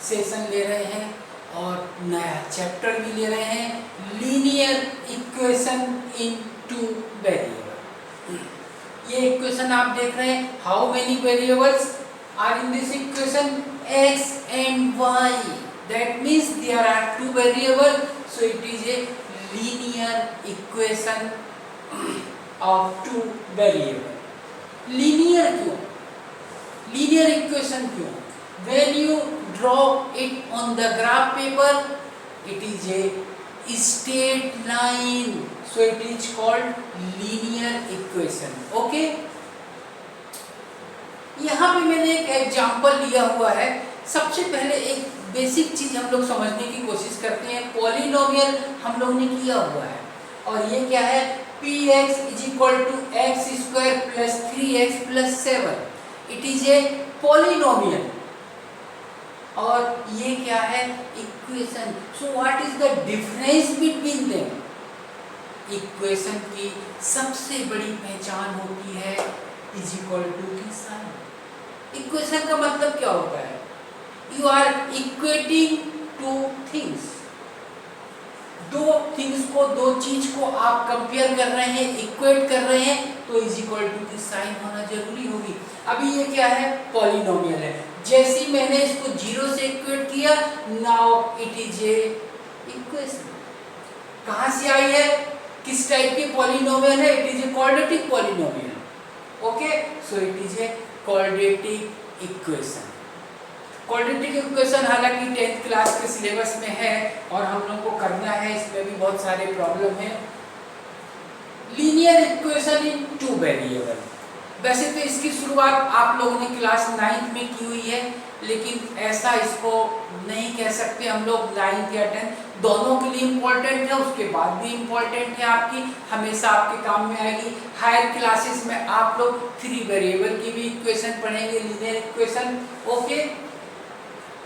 Session ले रहे हैं और नया चैप्टर भी ले रहे हैं, linear equation in two variable. ये इक्वेशन आप देख रहे हैं, how many variables are in this equation, x and y, that means there are two variable, so it is a linear equation of two variable। linear क्यों, linear equation क्यों? When you draw it on the graph paper, it is a straight line, so it is called linear equation। okay, यहाँ पे मैंने एक example लिया हुआ है। सबसे पहले एक बेसिक चीज हम लोग समझने की कोशिश करते हैं। पॉलिनोमियल हम लोग ने किया हुआ है और ये क्या है, px is equal to x square plus 3x plus 7, it is a polynomial. और ये क्या है, equation. So what is the difference between them? Equation की सबसे बड़ी पहचान होती है इज इक्वल टू की साइन। इक्वेशन का मतलब क्या होता है, you are equating two things, दो थिंग्स को, दो चीज को आप कंपेयर कर रहे हैं, इक्वेट कर रहे हैं, तो इज इक्वल टू की साइन होना जरूरी होगी। अभी ये क्या है, पॉलिनोमियल है। जैसे मैंने इसको जीरो से इक्वेट किया, now it is A equation. कहां से आई है, किस टाइप की पॉलिनोमियल है, it is a quadratic polynomial. Okay, so it is a quadratic equation. Quadratic equation हालांकि 10th क्लास के सिलेबस में है और हम लोग को करना है, इसमें भी बहुत सारे प्रॉब्लम है। Linear equation in two variable, वैसे तो इसकी शुरुआत आप लोगों ने क्लास 9th में की हुई है, लेकिन ऐसा इसको नहीं कह सकते हम लोग। 9th या 10th दोनों के लिए इम्पोर्टेंट है, उसके बाद भी इम्पोर्टेंट है, आपकी हमेशा आपके काम में आएगी। हायर क्लासेस में आप लोग 3 वेरिएबल की भी इक्वेशन पढ़ेंगे, लीनियर इक्वेशन। ओके,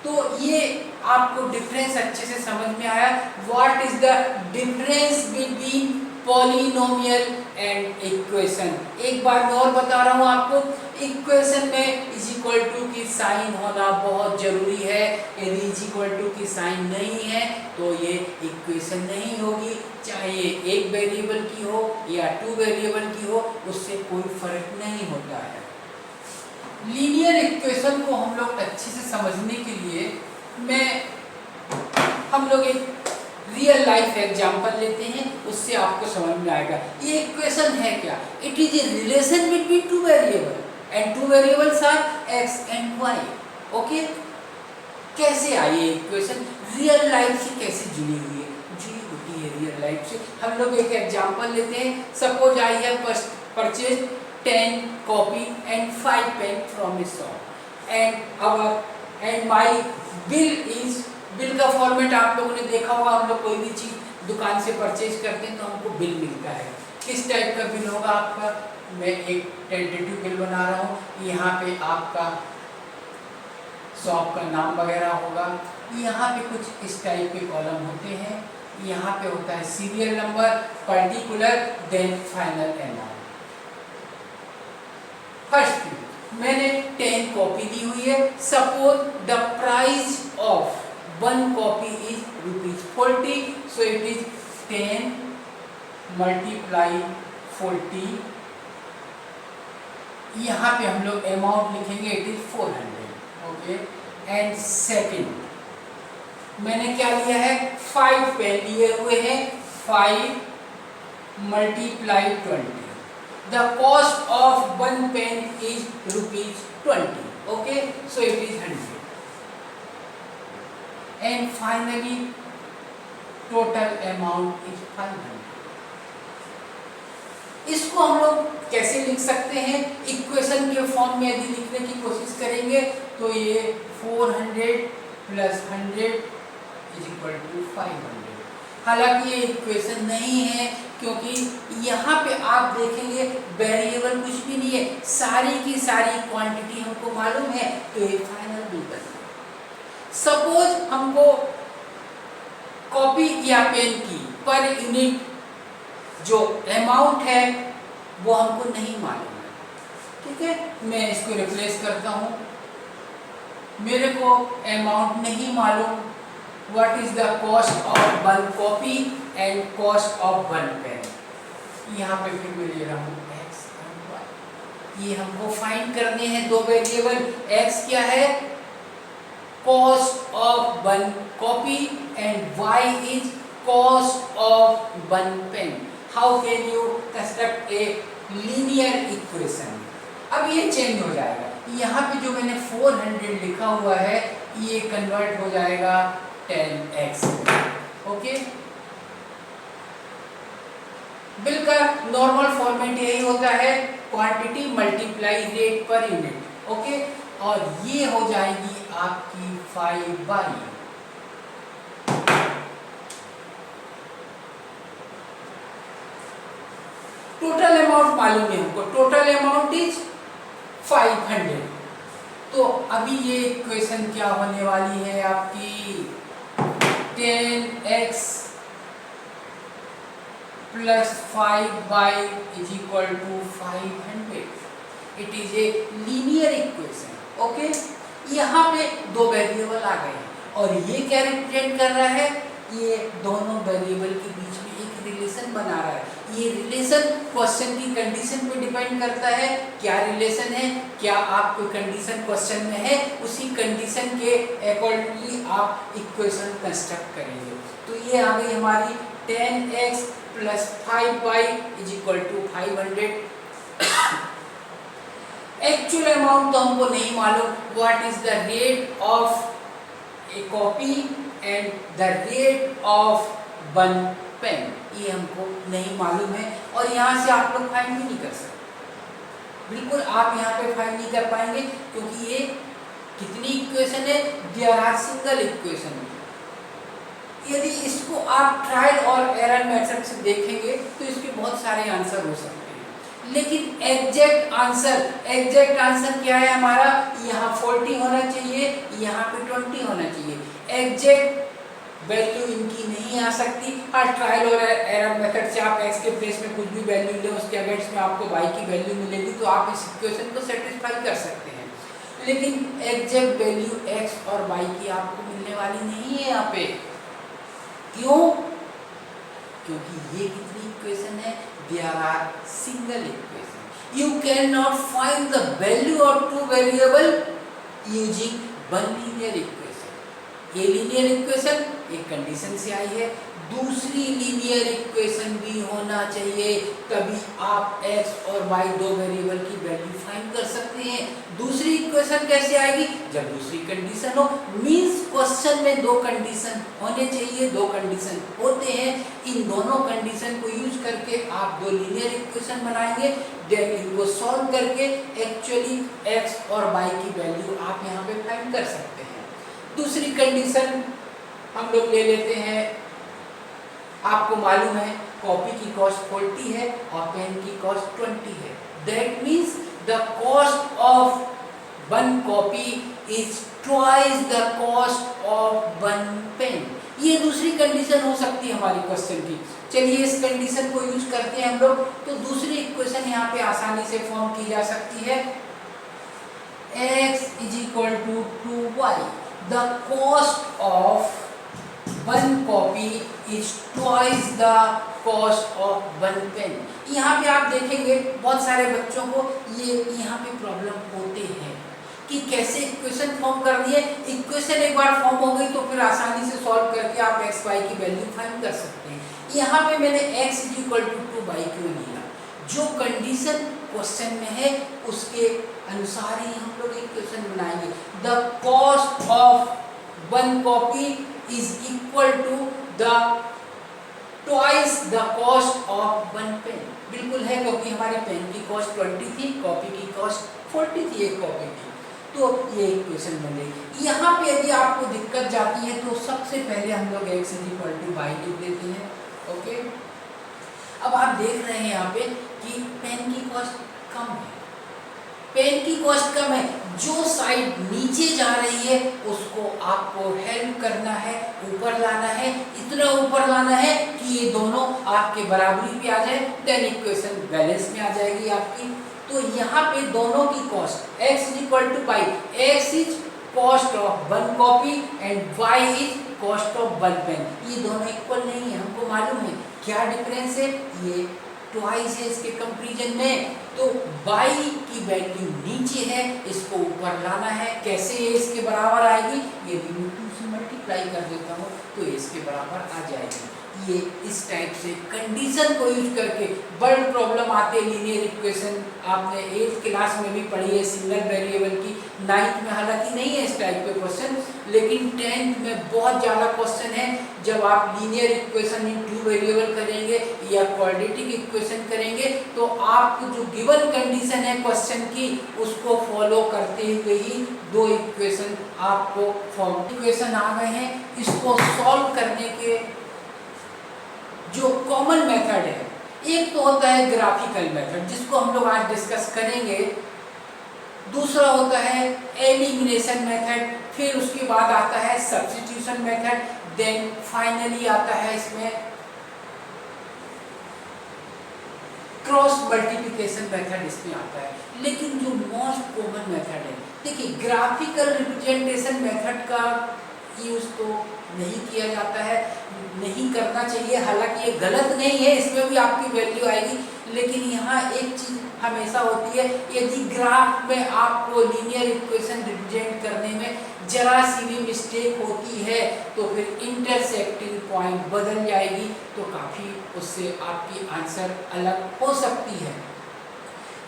तो ये आपको डिफरेंस अच्छे से समझ में आया। What is the difference between polynomial and equation? एक बार मैं और बता रहा हूँ आपको, इक्वेशन में इज इक्वल टू की साइन होना बहुत जरूरी है। यदि इज इक्वल टू की साइन नहीं है तो ये इक्वेशन नहीं होगी, चाहे ये एक वेरिएबल की हो या 2 वेरिएबल की हो, उससे कोई फर्क नहीं होता है। लीनियर इक्वेशन को हम लोग अच्छे से समझने के लिए हम लोग एक रियल लाइफ एग्जांपल लेते हैं, उससे आपको समझ में आएगा ये इक्वेशन है क्या। It is a relation between 2 variable and 2 variables are x and y। Okay, कैसे आई ये इक्वेशन, रियल लाइफ से कैसे जुड़ी हुई है? जुड़ी होती है रियल लाइफ से। हम लोग एक एग्जांपल लेते हैं। Suppose I have purchase 10 copy and 5 pen from a shop and my bill का फॉर्मेट आप लोगों ने देखा होगा। हम लोग कोई भी चीज दुकान से परचेज करते हैं तो हमको बिल मिलता है। किस टाइप का बिल होगा आपका, मैं एक टेंटेटिव बिल बना रहा हूँ। यहाँ पे आपका शॉप का नाम वगैरह होगा, यहाँ पे कुछ इस टाइप के कॉलम होते हैं। यहाँ पे होता है serial number, particular, then final amount. First मैंने 10 कॉपी दी हुई है। Suppose the price of 1 copy is ₹40, so it is 10 multiply 40। यहाँ पे हम लोग अमाउंट लिखेंगे, it is 400। Okay, and second मैंने क्या लिया है, 5 पेन लिए हुए हैं, 5 multiply 20। The cost of 1 pen is ₹20. Okay, so it is 100. And finally, total amount is 500. इसको हम लोग कैसे लिख सकते हैं, इक्वेशन के फॉर्म में यदि लिखने की कोशिश करेंगे तो ये 400 plus 100 is equal to 500। हालांकि ये इक्वेशन नहीं है, क्योंकि यहाँ पे आप देखेंगे वेरिएबल कुछ भी नहीं है, सारी की सारी क्वांटिटी हमको मालूम है, तो ये फाइनल बिल बनेगा। सपोज हमको कॉपी या पेन की पर यूनिट जो अमाउंट है वो हमको नहीं मालूम है। ठीक है, मैं इसको रिप्लेस करता हूँ। मेरे को अमाउंट नहीं मालूम, what is the cost of one copy and cost of one pen. यहाँ पे फिर मैं ले रहा हूँ x और y, ये हमको फाइंड करने हैं दो वेरिएबल। x क्या है, cost of one copy and y is cost of one pen. How can you construct a linear equation. अब ये चेंज हो जाएगा, यहाँ पे जो मैंने 400 लिखा हुआ है ये कन्वर्ट हो जाएगा 10x। ओके, बिल का नॉर्मल फॉर्मेट यही होता है, quantity multiply rate per unit. Okay, और ये हो जाएगी आपकी 5/। टोटल अमाउंट मालूम है हमको, टोटल अमाउंट इज 500। तो अभी ये इक्वेशन क्या होने वाली है आपकी, 10x plus 5/, is equal to 500। It is a linear equation. Okay, यहाँ पे दो वेरिएबल आ गए हैं और ये क्या रिप्रेजेंट कर रहा है, ये दोनों वेरिएबल के बीच में एक रिलेशन बना रहा है। ये रिलेशन क्वेश्चन की कंडीशन पे डिपेंड करता है, क्या रिलेशन है, क्या आपको कंडीशन क्वेश्चन में है, उसी कंडीशन के अकॉर्डिंगली आप इक्वेशन कंस्ट्रक्ट करेंगे। तो ये आ गई हमारी 10x plus 5y is equal to 500। Actual amount तो हमको नहीं मालूम, what is the rate of a copy and the rate of one pen, ये हमको नहीं मालूम है और यहाँ से आप लोग फाइंड भी नहीं कर सकते। बिल्कुल आप यहाँ पे फाइंड नहीं कर पाएंगे क्योंकि ये कितनी इक्वेशन है, देयर आर सिंगल इक्वेशन। यदि इसको आप ट्रायल और एरर मेथड से देखेंगे तो इसके बहुत सारे आंसर हो सकते हैं, लेकिन एग्जैक्ट आंसर क्या है हमारा, यहाँ 40 होना चाहिए, यहाँ पे 20 होना चाहिए। एग्जैक्ट वैल्यू इनकी नहीं आ सकती। और ट्रायल और एरर मेथड से आप x के प्लेस में कुछ भी वैल्यू लें, उसके अगेंस्ट में आपको y की वैल्यू मिलेगी, तो आप इस इक्वेशन को सेटिस्फाई कर सकते हैं। लेकिन एग्जैक्ट वैल्यू x और y की आपको मिलने वाली नहीं है यहाँ पे। क्यों? क्योंकि ये कितनी इक्वेशन है, there are single equation. You can not find the value of two variable using one linear equation. ये लीनियर इक्वेशन एक कंडीशन से आई है, दूसरी लीनियर इक्वेशन भी होना चाहिए, तभी आप x और y दो वेरिएबल की वैल्यू फाइंड कर सकते हैं। दूसरी इक्वेशन कैसे आएगी, जब दूसरी कंडीशन हो। मींस क्वेश्चन में दो कंडीशन होने चाहिए, दो कंडीशन होते हैं। इन दोनों कंडीशन को यूज करके आप दो लीनियर इक्वेशन बनाएंगे, देन इनको सॉल्व करके एक्चुअली x और y की वैल्यू आप यहाँ पे फाइंड कर सकते हैं। दूसरी कंडीशन हम लोग ले लेते हैं, आपको मालूम है कॉपी की कॉस्ट 40 है और पेन की कॉस्ट 20 है। That means the cost of one copy is twice the cost of one pen. ये दूसरी कंडीशन हो सकती है हमारी क्वेश्चन की। चलिए इस कंडीशन को यूज करते हैं हम लोग, तो दूसरी इक्वेशन यहाँ पे आसानी से फॉर्म की जा सकती है, x is equal to 2y। The cost of one copy is twice the cost of one pen। यहाँ पे आप देखेंगे बहुत सारे बच्चों को ये यहाँ पे प्रॉब्लम होते हैं कि कैसे इक्वेशन फॉर्म करनी है। इक्वेशन एक बार फॉर्म हो गई तो फिर आसानी से सॉल्व करके आप x y की वैल्यू फाइंड कर सकते हैं। यहाँ पे मैंने x is equal to 2y क्यों लिया, जो कंडीशन क्वेश्चन में है उसके अनुसार ही हम लोग इक्वेशन बनाएंगे। The cost of one copy is equal to the twice the cost of one pen. बिल्कुल है, क्योंकि हमारे पेन की कॉस्ट 20 थी, कॉपी की कॉस्ट 40 थी एक कॉपी की, तो ये इक्वेशन बनेगी। यहाँ पे यदि आपको दिक्कत जाती है तो सबसे पहले हम लोग x is equal to y लिख देते हैं। ओके, अब आप देख रहे हैं यहाँ पे कि पेन की कॉस्ट कम है, पेन की कॉस्ट कम है, जो साइड नीचे जा रही है उसको आपको हेल्प करना है, ऊपर लाना है, इतना ऊपर लाना है कि ये दोनों आपके बराबरी पे आ जाए, देन इक्वेशन बैलेंस में आ जाएगी आपकी। तो यहाँ पे दोनों की cost x is equal to y, x is cost of one copy and y is cost of one pen. ये दोनों इक्वल नहीं है, हमको मालूम है। क्या डिफरेंस है? ये ट्वाइस है इसके कंपैरिजन में। तो y की वैल्यू नीचे है, इसको ऊपर लाना है। कैसे ये इसके बराबर आएगी? ये भी 2 से मल्टीप्लाई कर देता हूँ तो ये इसके बराबर आ जाएगी। ये इस टाइप से कंडीशन को यूज करके बड़ी प्रॉब्लम आते हैं लीनियर इक्वेशन। आपने 8th क्लास में भी पढ़ी है सिंगल वेरिएबल की। 9th में हालांकि नहीं है इस टाइप के क्वेश्चन, लेकिन 10th में बहुत ज़्यादा क्वेश्चन है। जब आप लीनियर इक्वेशन इन 2 वेरिएबल करेंगे या क्वाड्रेटिक इक्वेशन करेंगे तो आपको जो गिवन कंडीशन है क्वेश्चन की उसको फॉलो करते हुए ही 2 इक्वेशन आपको फॉर्म इक्वेशन आ गए हैं। इसको सॉल्व करने के जो कॉमन मेथड है, एक तो होता है ग्राफिकल मेथड जिसको हम लोग आज डिस्कस करेंगे, दूसरा होता है एलिमिनेशन मेथड, फिर उसके बाद आता है सब्स्टिट्यूशन मेथड, देन फाइनली आता है इसमें क्रॉस मल्टीप्लिकेशन मेथड इसमें आता है। लेकिन जो मोस्ट कॉमन मेथड है, देखिए ग्राफिकल रिप्रेजेंटेशन मेथड का यूज तो नहीं किया जाता है, नहीं करना चाहिए। हालांकि ये गलत नहीं है, इसमें भी आपकी वैल्यू आएगी, लेकिन यहाँ एक चीज हमेशा होती है, यदि ग्राफ में आपको लीनियर इक्वेशन रिप्रेजेंट करने में जरा सी भी मिस्टेक होती है तो फिर इंटरसेक्टिंग पॉइंट बदल जाएगी, तो काफ़ी उससे आपकी आंसर अलग हो सकती है।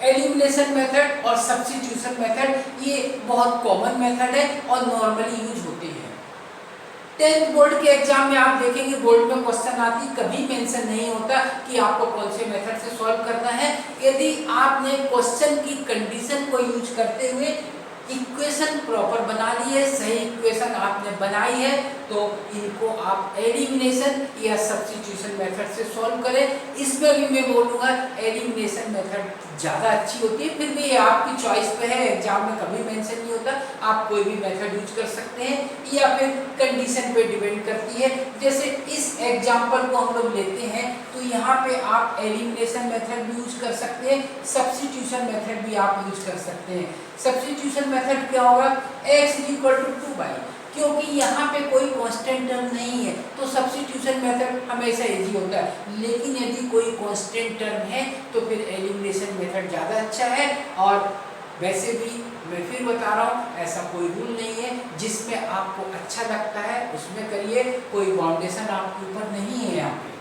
एलिमिनेशन मेथड और सब्स्टिट्यूशन मेथड ये बहुत कॉमन मेथड है और नॉर्मली यूज होते हैं। 10th बोर्ड के एग्जाम में आप देखेंगे बोर्ड में क्वेश्चन आती, कभी मेंशन नहीं होता कि आपको कौन से मेथड से सॉल्व करना है। यदि आपने क्वेश्चन की कंडीशन को यूज करते हुए इक्वेशन प्रॉपर बना ली है, सही इक्वेशन आपने बनाई है, तो इनको आप एलिमिनेशन या सब्स्टिट्यूशन मेथड से सॉल्व करें। इसमें भी मैं बोलूँगा एलिमिनेशन मेथड ज़्यादा अच्छी होती है, फिर भी ये आपकी चॉइस पे है, एग्जाम में कभी मेंशन नहीं होता, आप कोई भी मेथड यूज कर सकते हैं या फिर कंडीशन पे डिपेंड करती है। जैसे इस एग्जाम्पल को हम लोग लेते हैं तो यहाँ पे आप एलिमिनेशन मेथड भी यूज कर सकते हैं, सब्स्टिट्यूशन मेथड भी आप यूज कर सकते हैं। सब्स्टिट्यूशन मेथड क्या होगा? x = 2y, क्योंकि यहाँ पे कोई कांस्टेंट टर्म नहीं है तो सब्स्टिट्यूशन मेथड हमेशा इजी होता है। लेकिन यदि कोई कांस्टेंट टर्म है तो फिर एलिमिनेशन मेथड ज़्यादा अच्छा है। और वैसे भी मैं फिर बता रहा हूँ, ऐसा कोई रूल नहीं है, जिसमें आपको अच्छा लगता है उसमें करिए, कोई बाउंडेशन आपके ऊपर नहीं है। यहाँ पे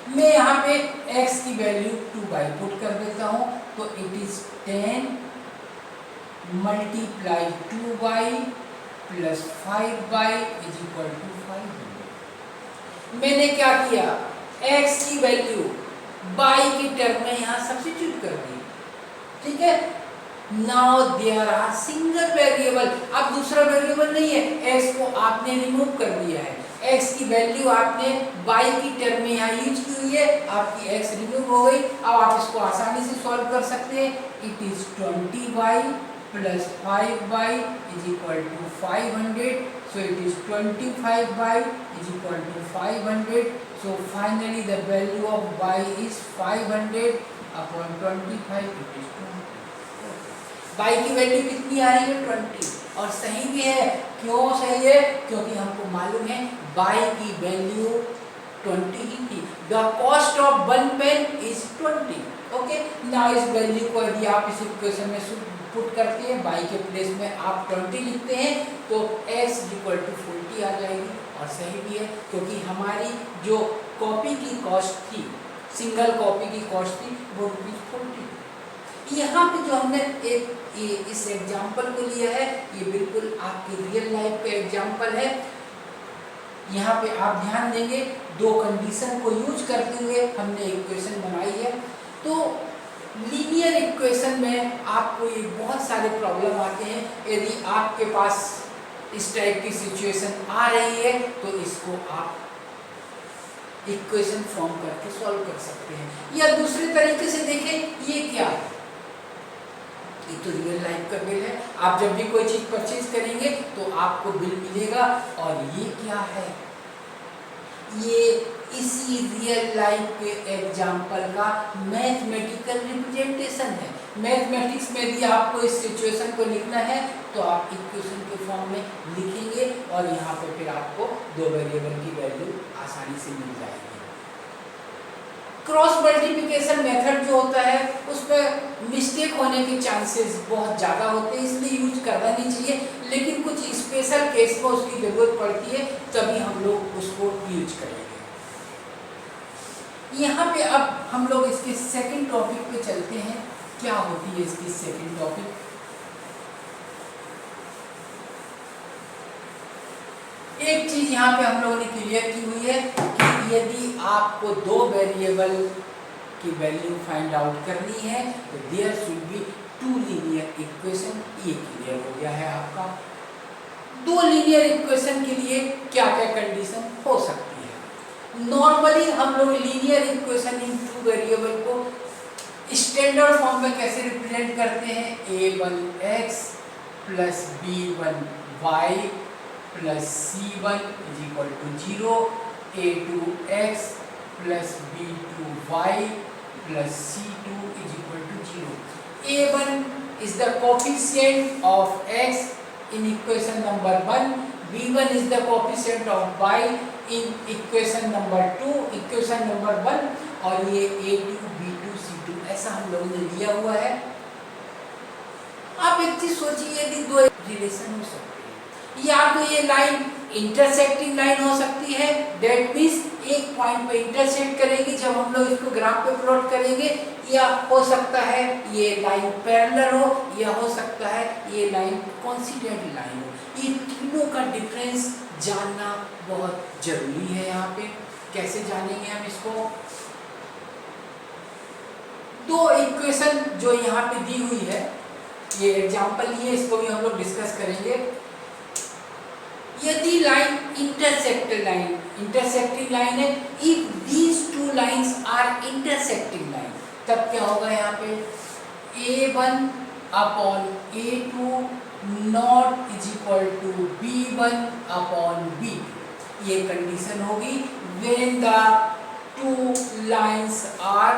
मैं यहाँ पे x की वैल्यू 2y पुट कर देता हूँ, तो it is 10 multiply 2y plus 5y is equal to 500। मैंने क्या किया? x की वैल्यू y की टर्म में यहाँ सब्स्टिट्यूट कर दी, ठीक है। Now there are single variable, अब दूसरा वेरिएबल नहीं है, x को आपने रिमूव कर दिया है। x की वैल्यू आपने y की टर्म में यहाँ यूज की हुई है, आपकी x रिमूव हो गई। अब आप इसको आसानी से सॉल्व कर सकते हैं। It is 20y plus 5y is equal to 500, so it is 25y is equal to 500, so finally the value of y is 500 upon 25, it is 20। y की वैल्यू कितनी आ रही है? 20, और सही भी है। क्यों सही है? क्योंकि हमको मालूम है y की वैल्यू 20 ही थी। The cost of one pen is 20। Okay, now इस वैल्यू को यदि आप इस इक्वेशन में पुट करते हैं, y के प्लेस में आप 20 लिखते हैं तो x = 40 आ जाएगी। और सही भी है क्योंकि हमारी जो कॉपी की कॉस्ट थी, सिंगल कॉपी की कॉस्ट थी, वो ₹40। यहाँ पे जो हमने इस एग्जाम्पल को लिया है, ये बिल्कुल आपके रियल लाइफ का एग्जाम्पल है। यहाँ पे आप ध्यान देंगे, 2 कंडीशन को यूज करते हुए हमने इक्वेशन बनाई है। तो लीनियर इक्वेशन में आपको ये बहुत सारे प्रॉब्लम आते हैं। यदि आपके पास इस टाइप की सिचुएशन आ रही है तो इसको आप इक्वेशन फॉर्म करके सॉल्व कर सकते हैं। या दूसरे तरीके से देखें, ये क्या है? ये तो रियल लाइफ का बिल है। आप जब भी कोई चीज परचेज करेंगे तो आपको बिल मिलेगा। और ये क्या है? ये इसी रियल लाइफ के एग्जाम्पल का मैथमेटिकल रिप्रेजेंटेशन है। मैथमेटिक्स में यदि आपको इस सिचुएशन को लिखना है तो आप इक्वेशन के फॉर्म में लिखेंगे और यहाँ पे फिर आपको दो वेरिएबल की वैल्यू आसानी से मिल जाएगी। क्रॉस मल्टीप्लिकेशन मेथड जो होता है उसमें मिस्टेक होने के चांसेस बहुत ज़्यादा होते हैं, इसलिए यूज करना नहीं चाहिए, लेकिन कुछ स्पेशल केस में उसकी ज़रूरत पड़ती है तभी हम लोग उसको यूज करेंगे। यहाँ पे अब हम लोग इसके सेकंड टॉपिक पे चलते हैं। क्या होती है इसकी सेकंड टॉपिक? एक चीज यहाँ पे हम लोगों ने क्लियर की हुई है कि यदि आपको दो वेरिएबल की वैल्यू फाइंड आउट करनी है तो there should be two linear equation. ये क्लियर हो गया है आपका। दो लीनियर इक्वेशन के लिए क्या क्या कंडीशन हो सकती है? नॉर्मली हम लोग linear equation in two variable को स्टैंडर्ड फॉर्म में कैसे रिप्रेजेंट करते हैं? a1x plus b1y plus c1 is equal to 0, a2x plus b2y plus c2 is equal to 0। a1 is the coefficient of x in equation number 1, b1 is the coefficient of y in equation number 2, equation number 1, और ये a2 b2 c2 ऐसा हम लोगों ने लिया हुआ है। आप एक चीज सोचिए, यदि दो रिलेशन हो सकते हैं, या तो ये लाइन इंटरसेक्टिंग लाइन हो सकती है, दैट मींस एक पॉइंट पे इंटरसेक्ट करेगी जब हम लोग इसको ग्राफ पे प्लॉट करेंगे, या हो सकता है ये लाइन पैरेलल हो, या हो सकता है ये लाइन कोइंसिडेंट लाइन हो। ये तीनों का डिफरेंस जानना बहुत जरूरी है। यहाँ पे कैसे जानेंगे हम इसको? दो इक्वेशन जो यहाँ पे दी हुई है, ये एग्जांपल लिए, इसको भी हम लोग डिस्कस करेंगे। यदि लाइन इंटरसेक्टिंग लाइन है, if these two lines are intersecting line, तब क्या होगा? यहाँ पे a1 upon a2 not is equal to b1 upon b2। ये कंडीशन होगी when the two lines are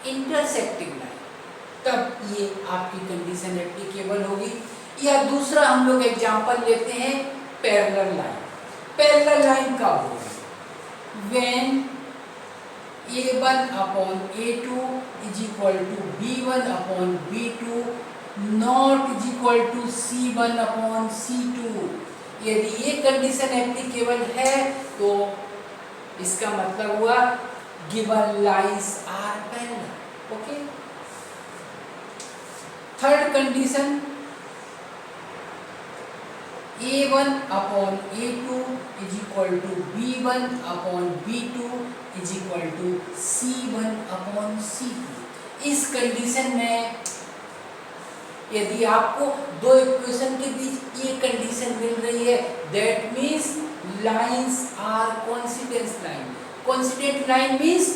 intersecting line, तब ये आपकी कंडीशन एप्लीकेबल होगी। या दूसरा हम लोग एग्जांपल लेते हैं पैरेलल लाइन। पैरेलल लाइन कब होगी? When a1 upon a2 is equal to b1 upon b2 not is equal to c1 upon c2। यदि ये कंडीशन एप्लीकेबल है तो इसका मतलब हुआ given lines are parallel. Okay. Third condition, a1 upon a2 is equal to b1 upon b2 is equal to c1 upon c2। इस condition में यदि आपको दो इक्वेशन के बीच ये कंडीशन मिल रही है, that means lines are coincidence line. Coincident line means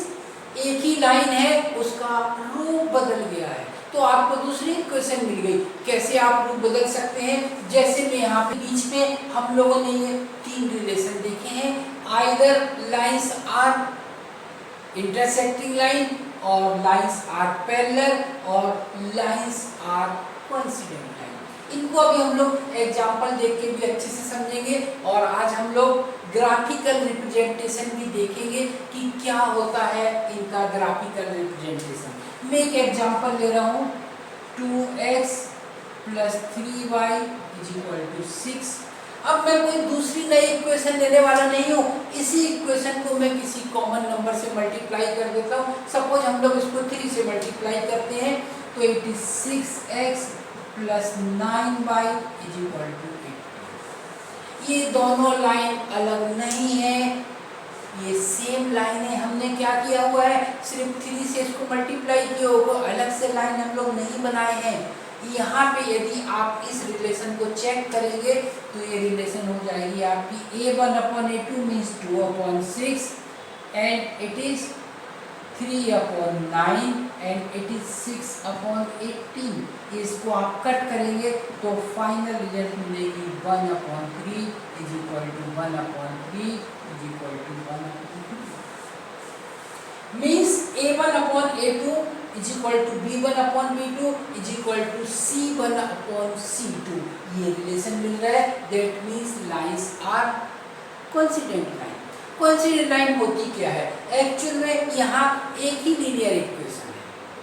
एक ही लाइन है, उसका रूप बदल गया है, तो आपको दूसरी इक्वेशन मिल गई। कैसे आप रूप बदल सकते हैं? जैसे में यहाँ पे बीच में हम लोगों ने ये तीन रिलेशन देखे हैं, either lines are intersecting line, और लाइंस आर पैरेलल, और लाइंस आर कोइंसिडेंट लाइन। इनको अभी हम लोग एग्जांपल देख के भी अच्छे से समझेंगे, और आज हम लोग ग्राफिकल रिप्रेजेंटेशन भी देखेंगे कि क्या होता है इनका ग्राफिकल रिप्रेजेंटेशन। मैं एक एग्जांपल ले रहा हूँ, 2x plus 3y is equal to 6। अब मैं कोई दूसरी नई इक्वेशन लेने वाला नहीं हूँ, इसी इक्वेशन को मैं किसी कॉमन नंबर से मल्टीप्लाई कर देता हूँ। सपोज हम लोग इसको 3 से मल्टीप्लाई करते हैं तो it is 6x plus 9y is equal to 8। ये दोनों लाइन अलग नहीं है, ये सेम लाइन है। हमने क्या किया हुआ है? सिर्फ 3 से इसको मल्टीप्लाई किया होगा, अलग से लाइन हम लोग नहीं बनाए हैं। यहाँ पे यदि आप इस रिलेशन को चेक करेंगे तो ये रिलेशन हो जाएगी आपकी a1 upon a2 means 2 upon 6 and it is 3 upon 9 and it is 6 upon 18। इसको आप कट करेंगे तो फाइनल रिजल्ट मिलेगी 1 upon 3 is equal to 1 upon 3 is equal to 1 upon 3। Means a1 upon a2 is equal to B1/B2 is equal to C1/C2। ये relation मिल रहा है, that means lines are coincident line. Coincident line होती क्या है? Actual में यहाँ एक ही लीनियर इक्वेशन है,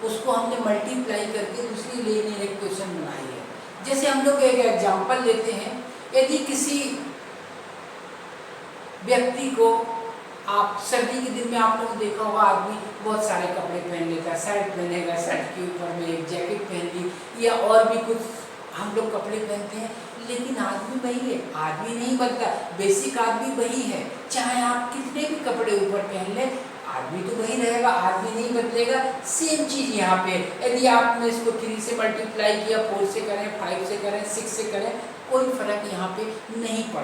उसको हमने मल्टीप्लाई करके दूसरी लीनियर इक्वेशन बनाई है। जैसे हम लोग एक एग्जांपल लेते हैं, यदि किसी व्यक्ति को आप सर्दी के दिन में आप लोग देखा होगा, आदमी बहुत सारे कपड़े पहन लेता है, शर्ट पहनेगा, शर्ट के ऊपर में एक जैकेट पहन ली, या और भी कुछ हम लोग कपड़े पहनते हैं, लेकिन आदमी वही है, आदमी नहीं बदला, बेसिक आदमी वही है। चाहे आप कितने भी कपड़े ऊपर पहन लें, आदमी तो वही रहेगा, आदमी नहीं बदलेगा। सेम चीज़ यहाँ पे, यदि आपने इसको 3 से मल्टीप्लाई किया, 4 से करें, 5 से करें, 6 से करें, कोई फर्क यहाँ पे नहीं पड़ता।